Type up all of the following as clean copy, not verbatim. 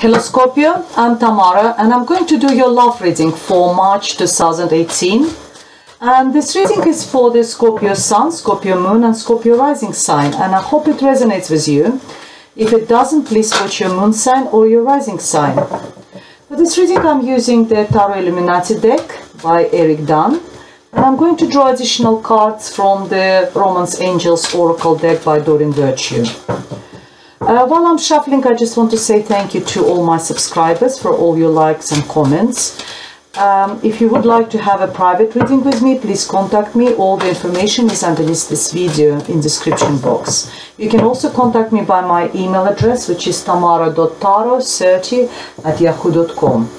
Hello Scorpio, I'm Tamara and I'm going to do your love reading for March 2018. And this reading is for the Scorpio Sun, Scorpio Moon and Scorpio Rising sign, and I hope it resonates with you. If it doesn't, please put your moon sign or your rising sign. For this reading I'm using the Tarot Illuminati deck by Eric Dunn, and I'm going to draw additional cards from the Romance Angels Oracle deck by Doreen Virtue. While I'm shuffling, I just want to say thank you to all my subscribers for all your likes and comments. If you would like to have a private reading with me, please contact me. All the information is underneath this video in the description box. You can also contact me by my email address, which is tamara.taro30@yahoo.com.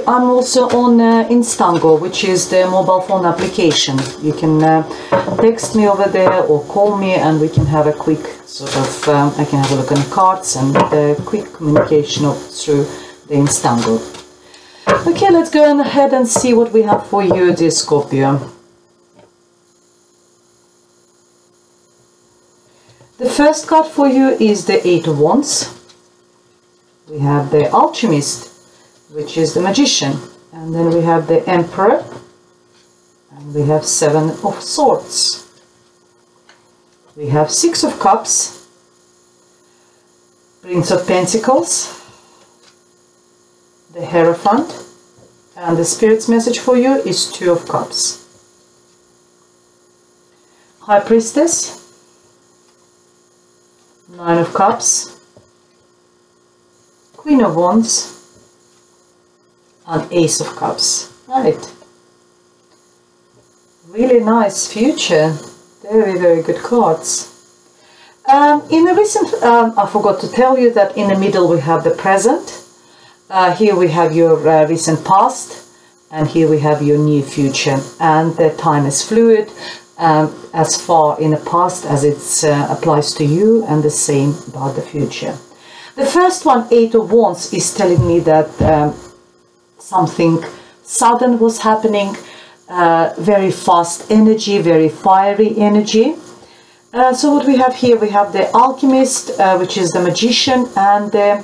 I'm also on Instango, which is the mobile phone application. You can text me over there or call me and we can have a quick I can have a look at the cards and quick communication through the Instango. Okay, let's go ahead and see what we have for you, dear Scorpio. The first card for you is the Eight of Wands. We have the Alchemist, which is the Magician, and then we have the Emperor, and we have Seven of Swords. We have Six of Cups, Prince of Pentacles, the Hierophant, and the Spirit's message for you is Two of Cups. High Priestess, Nine of Cups, Queen of Wands, and Ace of Cups. Right. Really nice future. Very, very good cards. In the recent, I forgot to tell you that in the middle we have the present. Here we have your recent past, and here we have your near future. And the time is fluid, as far in the past as it applies to you, and the same about the future. The first one, Eight of Wands, is telling me that something sudden was happening, very fast energy, very fiery energy. So what we have here, we have the Alchemist, which is the Magician, and the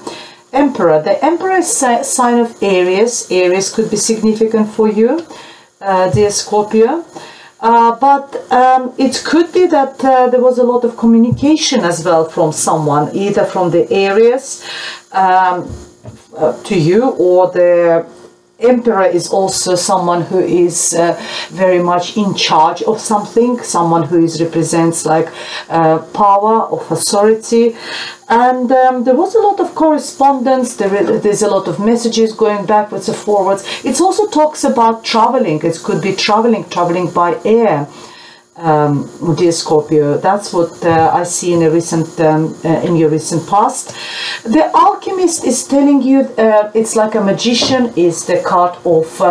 Emperor. The Emperor is a sign of Aries. Aries could be significant for you, dear Scorpio. But it could be that there was a lot of communication as well from someone, either from the Aries to you, or the Emperor is also someone who is very much in charge of something, someone who represents like power, of authority. And there was a lot of correspondence, there's a lot of messages going backwards and forwards. It also talks about traveling. It could be traveling by air, dear Scorpio. That's what I see in a recent in your recent past. The Alchemist is telling you it's like a magician, is the card of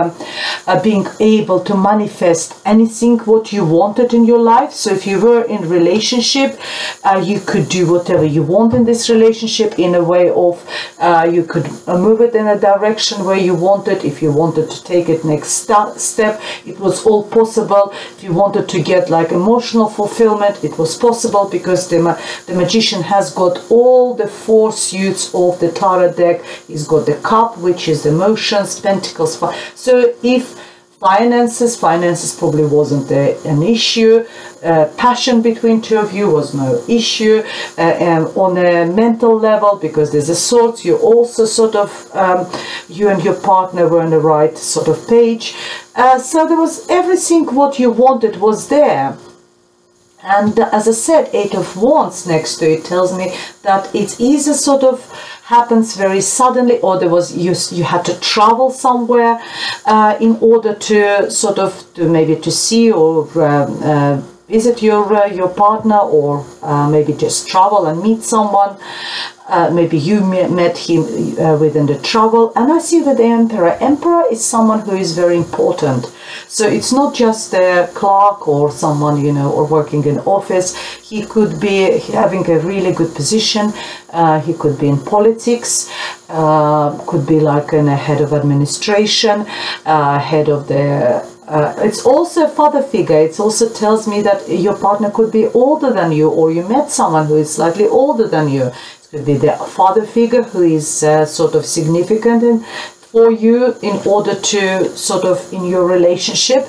being able to manifest anything what you wanted in your life. So if you were in relationship, you could do whatever you want in this relationship, in a way of you could move it in a direction where you wanted. If you wanted to take it next step, it was all possible. If you wanted to get like emotional fulfillment, it was possible, because the Magician has got all the four suits of the Tarot deck. He's got the Cup, which is emotions, Pentacles. So if finances probably wasn't an issue. Passion between two of you was no issue. And on a mental level, because there's a Swords, you also sort of, you and your partner were on the right sort of page. So there was everything what you wanted was there. And as I said, Eight of Wands next to it tells me that it either sort of happens very suddenly, or there was you had to travel somewhere in order to sort of maybe to see or visit your partner, or maybe just travel and meet someone. Maybe you met him within the travel. And I see that the Emperor is someone who is very important. So it's not just a clerk or someone, you know, or working in office. He could be having a really good position. He could be in politics, could be like a head of administration, head of the it's also a father figure. It also tells me that your partner could be older than you, or you met someone who is slightly older than you. It could be the father figure who is sort of significant for you in order to sort of in your relationship.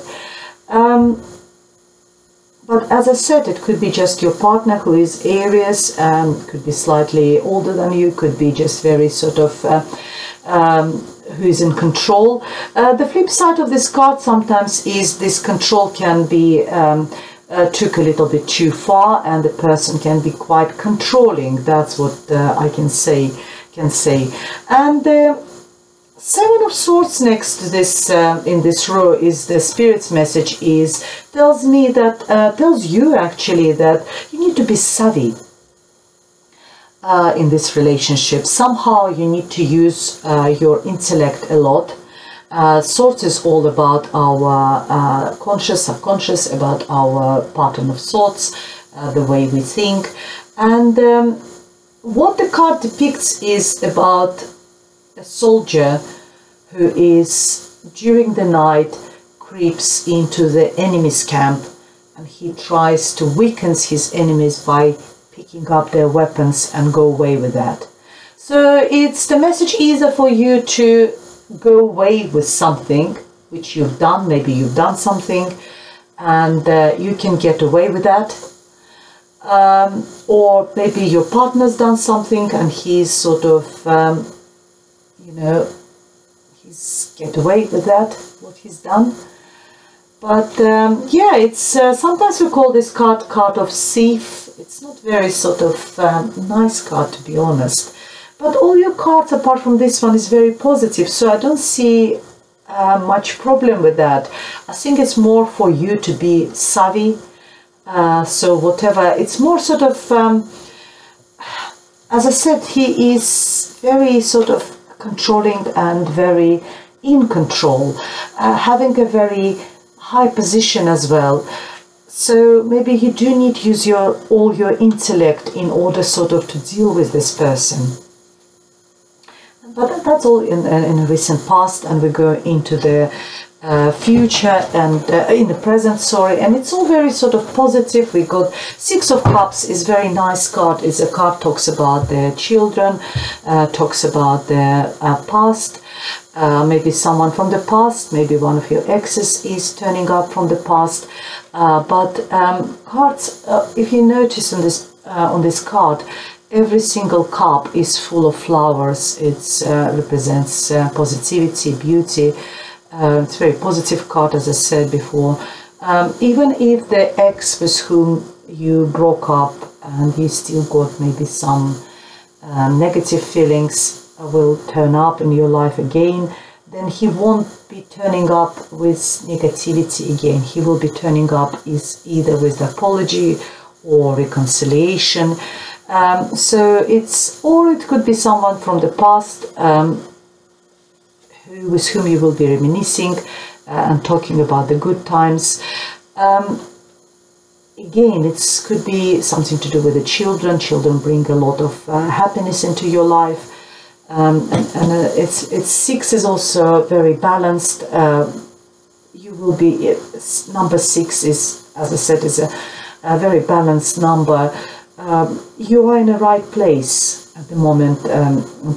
But as I said, it could be just your partner who is Aries, could be slightly older than you, could be just very sort of who is in control. The flip side of this card sometimes is this control can be took a little bit too far, and the person can be quite controlling. That's what I can say. And Seven of Swords next to this in this row is the Spirit's message tells me that tells you actually that you need to be savvy in this relationship. Somehow you need to use your intellect a lot. Swords is all about our conscious, subconscious, about our pattern of thoughts, the way we think. And what the card depicts is about a soldier who is during the night creeps into the enemy's camp, and he tries to weaken his enemies by picking up their weapons and go away with that. So it's the message either for you to go away with something which you've done, maybe you've done something and you can get away with that, or maybe your partner's done something and he's sort of he's get away with that, what he's done. But yeah, it's sometimes we call this card of thief. It's not very sort of nice card, to be honest. But all your cards apart from this one is very positive, so I don't see much problem with that. I think it's more for you to be savvy. So whatever, it's more sort of, as I said, he is very sort of controlling and very in control, having a very high position as well. So maybe you do need to use all your intellect in order sort of to deal with this person. But that's all in the recent past, and we go into the future and in the present, sorry, and it's all very sort of positive. We got Six of Cups is very nice card. It's a card talks about their children, talks about their past. Maybe someone from the past, maybe one of your exes is turning up from the past. But cards, if you notice on this card, every single cup is full of flowers. It represents positivity, beauty. It's a very positive card, as I said before. Even if the ex with whom you broke up and you still got maybe some negative feelings will turn up in your life again, then he won't be turning up with negativity again. He will be turning up either with apology or reconciliation. So or it could be someone from the past with whom you will be reminiscing and talking about the good times. Again, it could be something to do with the children. Children bring a lot of happiness into your life. It's six is also very balanced. You will be, number 6 is, as I said, is a very balanced number. You are in the right place at the moment,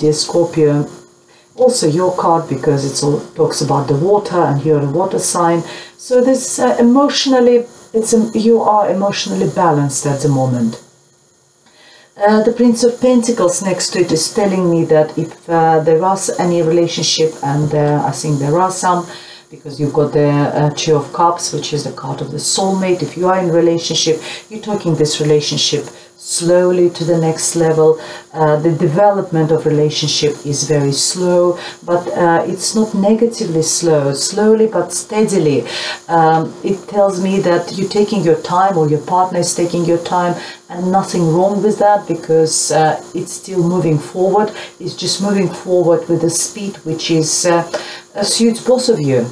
dear Scorpio. Also your card, because it all talks about the water and you're a water sign. So this emotionally, you are emotionally balanced at the moment. The Prince of Pentacles next to it is telling me that if there was any relationship, and I think there are some, because you've got the Two of Cups, which is the card of the soulmate. If you are in a relationship, you're taking this relationship slowly to the next level. The development of relationship is very slow, but it's not negatively slow, slowly but steadily. It tells me that you're taking your time, or your partner is taking your time, and nothing wrong with that, because it's still moving forward. It's just moving forward with a speed which is suits both of you.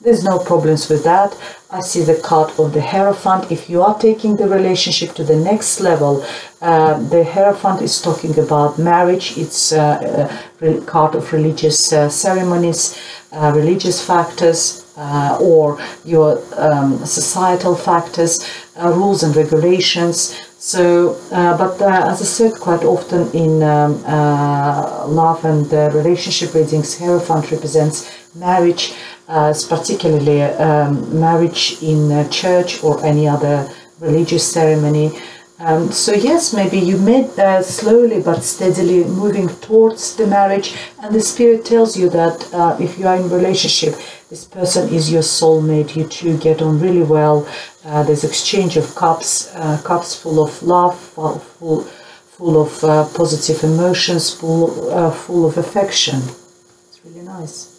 There's no problems with that. I see the card of the Hierophant. If you are taking the relationship to the next level, the Hierophant is talking about marriage. It's a card of religious ceremonies, religious factors, or your societal factors, rules and regulations. So, but as I said, quite often in love and relationship readings, Hierophant represents marriage, particularly marriage in church or any other religious ceremony. So yes, maybe you met slowly but steadily moving towards the marriage, and the Spirit tells you that if you are in a relationship, this person is your soulmate. You two get on really well. There's exchange of cups, cups full of love, full of positive emotions, full of affection. It's really nice.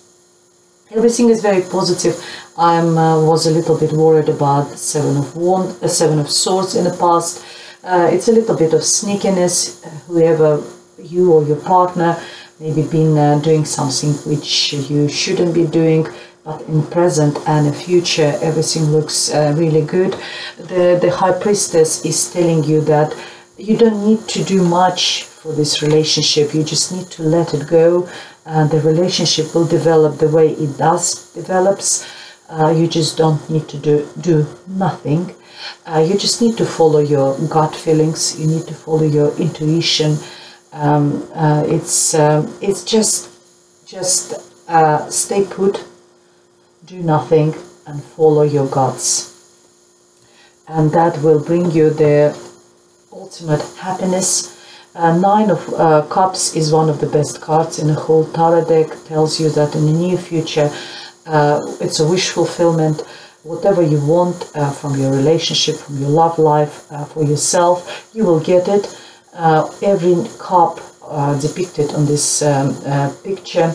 Everything is very positive. I was a little bit worried about Seven of Swords in the past. It's a little bit of sneakiness. Whoever you or your partner maybe been doing something which you shouldn't be doing, but in present and in future everything looks really good. The High Priestess is telling you that you don't need to do much for this relationship. You just need to let it go, and the relationship will develop the way it develops. You just don't need to do nothing. You just need to follow your gut feelings. You need to follow your intuition. It's just stay put, do nothing, and follow your guts, and that will bring you the ultimate happiness. Nine of Cups is one of the best cards in the whole tarot deck. Tells you that in the near future, it's a wish fulfillment. Whatever you want from your relationship, from your love life, for yourself, you will get it. Every cup depicted on this picture,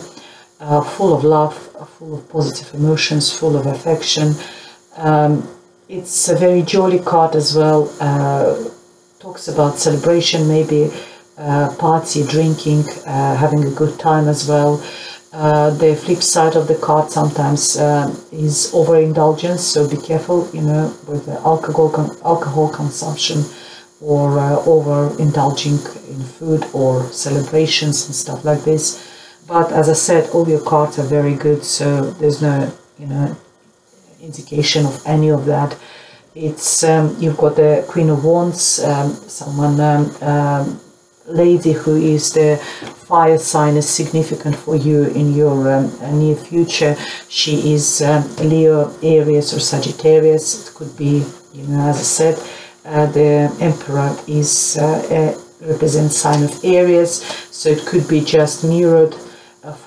full of love, full of positive emotions, full of affection. It's a very jolly card as well. Talks about celebration, maybe party, drinking, having a good time as well. The flip side of the card sometimes is overindulgence, so be careful, you know, with the alcohol consumption, or overindulging in food or celebrations and stuff like this. But as I said, all your cards are very good, so there's no, you know, indication of any of that. It's you've got the Queen of Wands, someone lady who is the fire sign is significant for you in your near future. She is Leo, Aries or Sagittarius. It could be, you know, as I said, the Emperor is represents sign of Aries, so it could be just mirrored.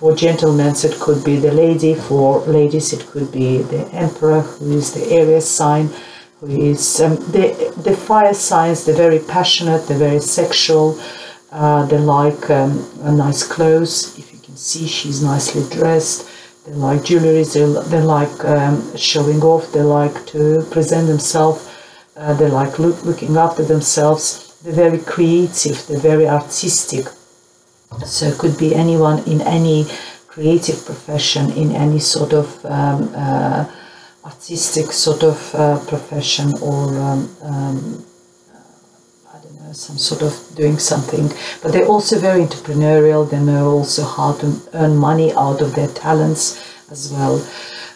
For gentlemen, so it could be the lady. For ladies, it could be the Emperor, who is the Aries sign, who is the fire signs. They're very passionate, they're very sexual. They like nice clothes. If you can see, she's nicely dressed. They like jewelry. They like showing off. They like to present themselves. They like looking after themselves. They're very creative. They're very artistic. So it could be anyone in any creative profession, in any sort of artistic sort of profession, or I don't know, some sort of doing something. But they're also very entrepreneurial. They know also how to earn money out of their talents as well.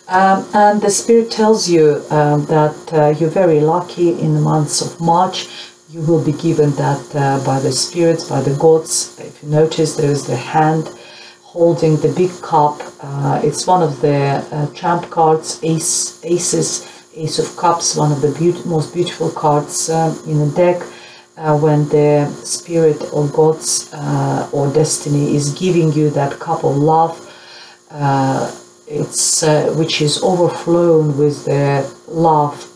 And the Spirit tells you that you're very lucky in the months of March. You will be given that by the spirits, by the gods. If you notice, there is the hand holding the big cup. It's one of the trump cards, Ace of Cups, one of the most beautiful cards in the deck. When the spirit or gods or destiny is giving you that cup of love, which is overflown with the love.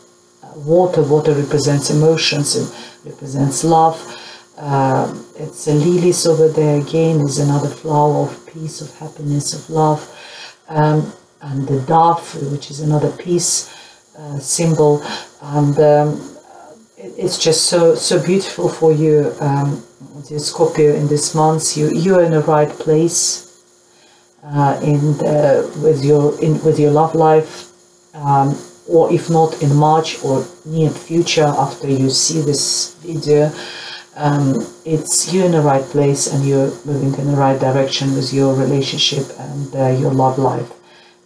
Water represents emotions, it represents love. It's the lilies over there again, is another flower of peace, of happiness, of love. And the dove, which is another peace symbol. And it's just so beautiful for you, dear Scorpio, in this month. You're in the right place with your love life. Or if not in March or near future, after you see this video, it's you're in the right place and you're moving in the right direction with your relationship and your love life.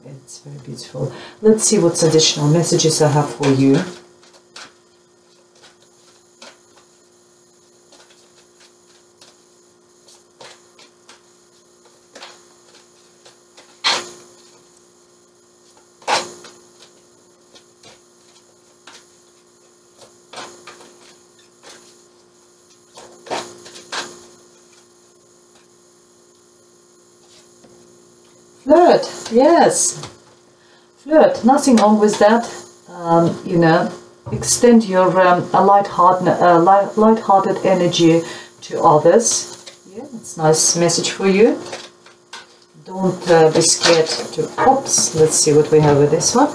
It's very beautiful. Let's see what additional messages I have for you. Flirt, yes. Flirt, nothing wrong with that. You know, extend your light-hearted energy to others. Yeah, it's a nice message for you. Don't be scared to pops. Let's see what we have with this one.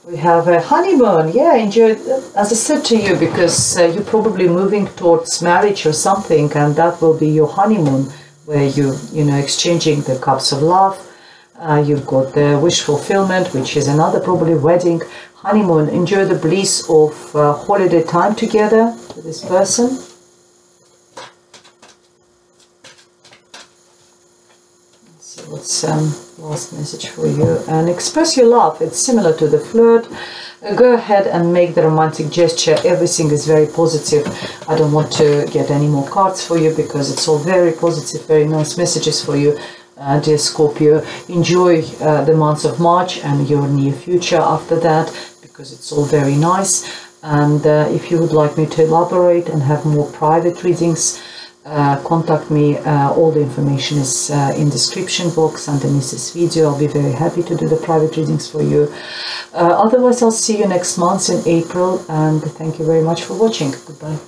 We have a honeymoon. Yeah, enjoy, as I said to you, because you're probably moving towards marriage or something, and that will be your honeymoon, where you know, exchanging the cups of love. You've got the wish fulfillment, which is another probably wedding. Honeymoon, enjoy the bliss of holiday time together with this person. Let's see what's last message for you. And express your love. It's similar to the flirt. Go ahead and make the romantic gesture. Everything is very positive. I don't want to get any more cards for you because it's all very positive, very nice messages for you. Dear Scorpio, enjoy the months of March and your near future after that, because it's all very nice. And if you would like me to elaborate and have more private readings, contact me. All the information is in description box underneath this video. I'll be very happy to do the private readings for you. Otherwise, I'll see you next month in April, and thank you very much for watching. Goodbye.